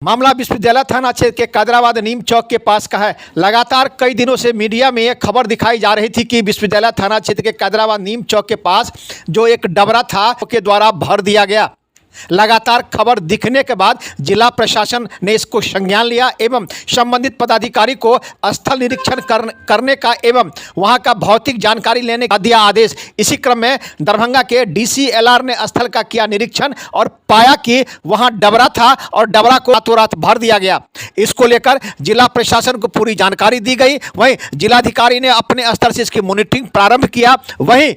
मामला विश्वविद्यालय थाना क्षेत्र के कादराबाद नीम चौक के पास का है। लगातार कई दिनों से मीडिया में एक खबर दिखाई जा रही थी कि विश्वविद्यालय थाना क्षेत्र के कादराबाद नीम चौक के पास जो एक डबरा था के द्वारा भर दिया गया। लगातार खबर दिखने के बाद जिला प्रशासन ने इसको संज्ञान लिया एवं संबंधित पदाधिकारी को स्थल निरीक्षण करने का एवं वहां का भौतिक जानकारी लेने का दिया आदेश। इसी क्रम में दरभंगा के DCLR ने स्थल का किया निरीक्षण और पाया कि वहां डबरा था और डबरा को रातों रात भर दिया गया। इसको लेकर जिला प्रशासन को पूरी जानकारी दी गई। वहीं जिलाधिकारी ने अपने स्तर से इसकी मॉनिटरिंग प्रारंभ किया। वहीं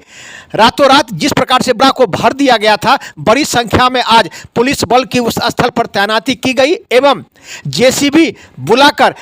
रातों रात जिस प्रकार से डबरा को भर दिया गया था, बड़ी संख्या में आज पुलिस बल की उस स्थल पर तैनाती की गई एवं JCB बुलाकर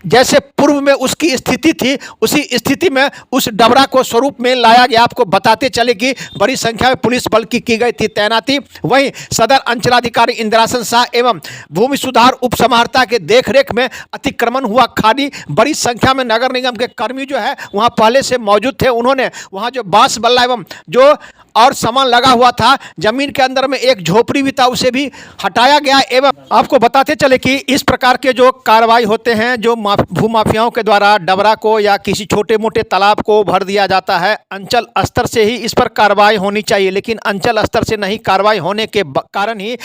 जैसे पूर्व में उसकी स्थिति थी उसी स्थिति में उस डबरा को स्वरूप में लाया गया। आपको बताते चले कि बड़ी संख्या में पुलिस बल की गई थी तैनाती। वहीं सदर अंचलाधिकारी इंद्रासन शाह एवं भूमि सुधार उप समाहर्ता के देखरेख में अतिक्रमण हुआ खाली। बड़ी संख्या में नगर निगम के कर्मी जो है वहां पहले से मौजूद थे। उन्होंने वहां जो बांस बल्ला एवं जो और सामान लगा हुआ था, जमीन के अंदर में एक झोपड़ी भी था, उसे भी हटाया गया। एवं आपको बताते चले कि इस प्रकार के जो कार्रवाई होते हैं, जो भूमाफियाओं के द्वारा डबरा को या किसी छोटे मोटे तालाब को भर दिया जाता है, अंचल स्तर से ही इस पर कार्रवाई होनी चाहिए, लेकिन अंचल स्तर से नहीं कार्रवाई होने के कारण ही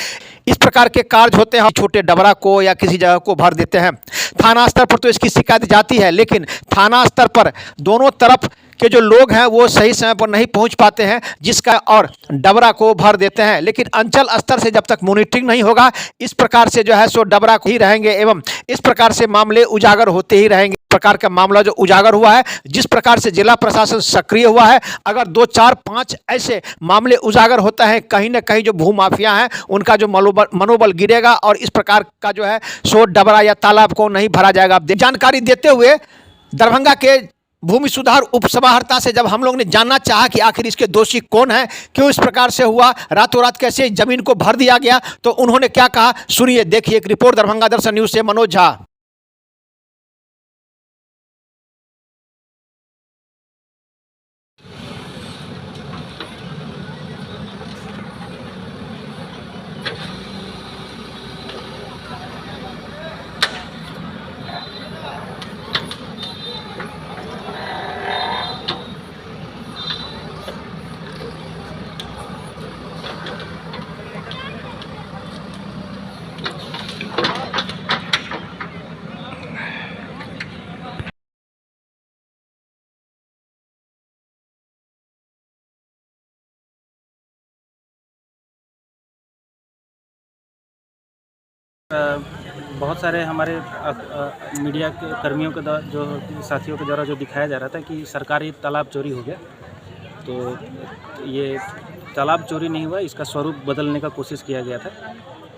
इस प्रकार के कार्य होते हैं। छोटे डबरा को या किसी जगह को भर देते हैं। थाना स्तर पर तो इसकी शिकायत जाती है, लेकिन थाना स्तर पर दोनों तरफ के जो लोग हैं वो सही समय पर नहीं पहुंच पाते हैं, जिसका और डबरा को भर देते हैं। लेकिन अंचल स्तर से जब तक मॉनिटरिंग नहीं होगा, इस प्रकार से जो है सो डबरा ही रहेंगे एवं इस प्रकार से मामले उजागर होते ही रहेंगे। प्रकार का मामला जो उजागर हुआ है, जिस प्रकार से जिला प्रशासन सक्रिय हुआ है, अगर 2, 4, 5 ऐसे मामले उजागर होता है, कहीं ना कहीं जो भूमाफिया हैं उनका जो मनोबल गिरेगा और इस प्रकार का जो है सो डबरा या तालाब को नहीं भरा जाएगा। जानकारी देते हुए दरभंगा के भूमि सुधार उप समाहर्ता से जब हम लोग ने जानना चाहा कि आखिर इसके दोषी कौन है, क्यों इस प्रकार से हुआ, रातों रात कैसे जमीन को भर दिया गया, तो उन्होंने क्या कहा, सुनिए। देखिए एक रिपोर्ट दरभंगा दर्शन न्यूज से मनोज झा। बहुत सारे हमारे मीडिया के कर्मियों के द्वारा, जो साथियों के द्वारा जो दिखाया जा रहा था कि सरकारी तालाब चोरी हो गया, तो ये तालाब चोरी नहीं हुआ, इसका स्वरूप बदलने का कोशिश किया गया था।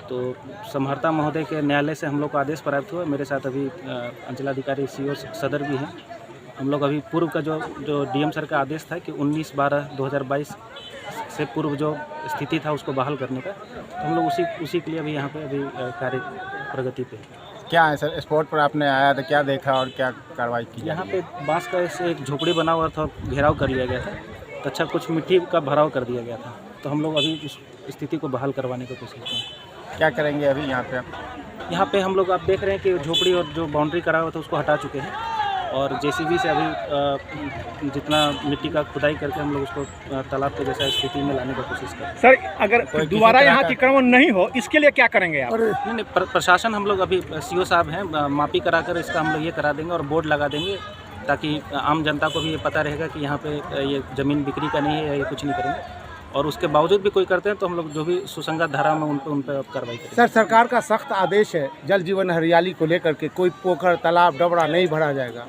तो समहर्ता महोदय के न्यायालय से हम लोग को आदेश प्राप्त हुआ। मेरे साथ अभी अंचलाधिकारी CO सदर भी हैं। हम लोग अभी पूर्व का जो DM सर का आदेश था कि 19/12/2022 से पूर्व जो स्थिति था उसको बहाल करने का, तो हम लोग उसी के लिए अभी यहाँ पे अभी कार्य प्रगति पे। क्या है सर, स्पॉट पर आपने आया तो क्या देखा और क्या कार्रवाई की? यहाँ पे बांस का ऐसे एक झोपड़ी बना हुआ था, घेराव कर लिया गया था, तो अच्छा कुछ मिट्टी का भराव कर दिया गया था। तो हम लोग अभी उस स्थिति को बहाल करवाने की कोशिश करें। क्या करेंगे अभी यहाँ पे? यहाँ पे हम लोग आप देख रहे हैं कि झोपड़ी और जो बाउंड्री करा हुआ था उसको हटा चुके हैं और JCB से अभी जितना मिट्टी का खुदाई करके हम लोग उसको तालाब के जैसा स्थिति में लाने की कोशिश करें। सर, अगर दोबारा यहाँ अतिक्रमण नहीं हो, इसके लिए क्या करेंगे आप? नहीं, प्रशासन हम लोग अभी CO साहब हैं, मापी कराकर इसका हम लोग ये करा देंगे और बोर्ड लगा देंगे, ताकि आम जनता को भी ये पता रहेगा कि यहाँ पे ये ज़मीन बिक्री का नहीं है, ये कुछ नहीं करेंगे। और उसके बावजूद भी कोई करते हैं तो हम लोग जो भी सुसंगत धारा में उन पर कार्रवाई करेंगे। सर, सरकार का सख्त आदेश है जल जीवन हरियाली को लेकर के, कोई पोखर तालाब डबरा नहीं भरा जाएगा,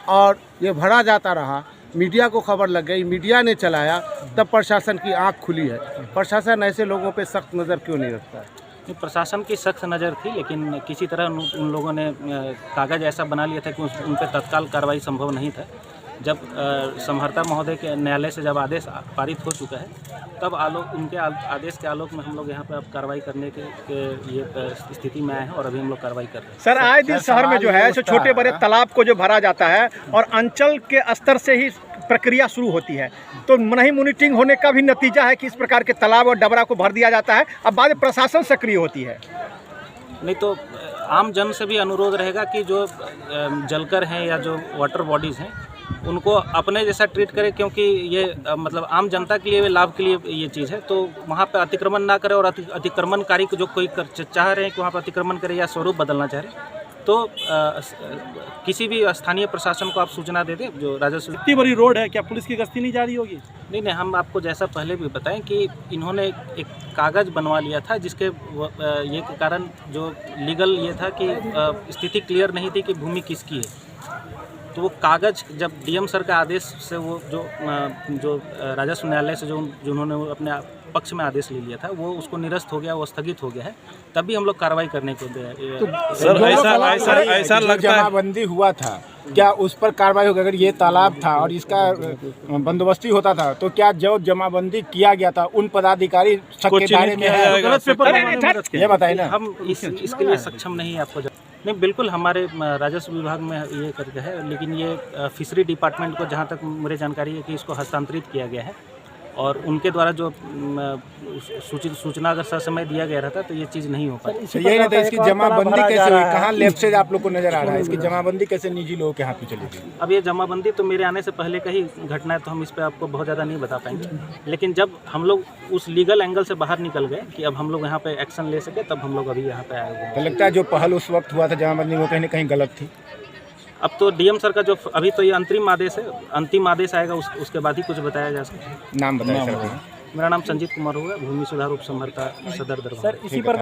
और ये भरा जाता रहा, मीडिया को खबर लग गई, मीडिया ने चलाया, तब प्रशासन की आंख खुली है। प्रशासन ऐसे लोगों पे सख्त नज़र क्यों नहीं रखता है? प्रशासन की सख्त नज़र थी, लेकिन किसी तरह उन लोगों ने कागज़ ऐसा बना लिया था कि उन पर तत्काल कार्रवाई संभव नहीं था। जब समहर्ता महोदय के न्यायालय से जब आदेश पारित हो चुका है, तब उनके आदेश के आलोक में हम लोग यहाँ पे अब कार्रवाई करने के ये स्थिति में आए हैं और अभी हम लोग कार्रवाई कर रहे हैं। सर, आए दिन शहर में जो है सो छोटे बड़े तालाब को जो भरा जाता है और अंचल के स्तर से ही प्रक्रिया शुरू होती है, तो नहीं मॉनिटरिंग होने का भी नतीजा है कि इस प्रकार के तालाब और डबरा को भर दिया जाता है। अब बाद में प्रशासन सक्रिय होती है। नहीं तो आम जन से भी अनुरोध रहेगा कि जो जलकर हैं या जो वाटर बॉडीज़ हैं उनको अपने जैसा ट्रीट करें, क्योंकि ये मतलब आम जनता के लिए लाभ के लिए ये चीज़ है। तो वहाँ पर अतिक्रमण ना करें, और अतिक्रमणकारी को जो कोई चाह रहे हैं कि वहाँ पर अतिक्रमण करें या स्वरूप बदलना चाह रहे हैं तो किसी भी स्थानीय प्रशासन को आप सूचना दे दें। जो राजस्व इतनी बड़ी रोड है, क्या पुलिस की गश्ती नहीं जा रही होगी? नहीं, हम आपको जैसा पहले भी बताएं कि इन्होंने एक कागज़ बनवा लिया था जिसके ये के कारण जो लीगल ये था कि स्थिति क्लियर नहीं थी कि भूमि किसकी है। तो वो कागज़ जब डीएम सर का आदेश से वो जो राजस्व न्यायालय से जो उन्होंने अपने पक्ष में आदेश ले लिया था वो उसको निरस्त हो गया, वो स्थगित हो गया है, तभी हम लोग कार्रवाई करने को सर ऐसा लगता है जमाबंदी हुआ था, क्या उस पर कार्रवाई होगी? अगर ये तालाब था और इसका बंदोबस्ती होता था तो क्या जो जमाबंदी किया गया था उन पदाधिकारी के दायरे में है? गलत पेपर ये बताइए ना। हम इसके लिए सक्षम नहीं, आपको नहीं, बिल्कुल हमारे राजस्व विभाग में ये करके है, लेकिन ये फिशरी डिपार्टमेंट को जहाँ तक मुझे जानकारी है कि इसको हस्तांतरित किया गया है, और उनके द्वारा जो सूचना अगर समय दिया गया रहता तो ये चीज़ नहीं हो पाती। तो यही नहीं था, इसकी जमाबंदी कैसे हुई? कहाँ लेफ्ट से आप लोग को नजर आ रहा है? इसकी जमाबंदी कैसे निजी लोगों के हाथ में चली गई? अब ये जमाबंदी तो मेरे आने से पहले का ही घटना है, तो हम इस पर आपको बहुत ज़्यादा नहीं बता पाएंगे, लेकिन जब हम लोग उस लीगल एंगल से बाहर निकल गए कि अब हम लोग यहाँ पे एक्शन ले सके, तब हम लोग अभी यहाँ पे आए हुए हैं। तो लगता है जो पहल उस वक्त हुआ था जमाबंदी वो कहीं ना कहीं गलत थी। अब तो डीएम सर का जो अभी तो ये अंतरिम आदेश है, अंतिम आदेश आएगा उसके बाद ही कुछ बताया जा सकता है। नाम बताइए सर। मेरा नाम संजीत कुमार होगा, भूमि सुधार उप संहर्ता सदर दरभंगा। सर इसी पर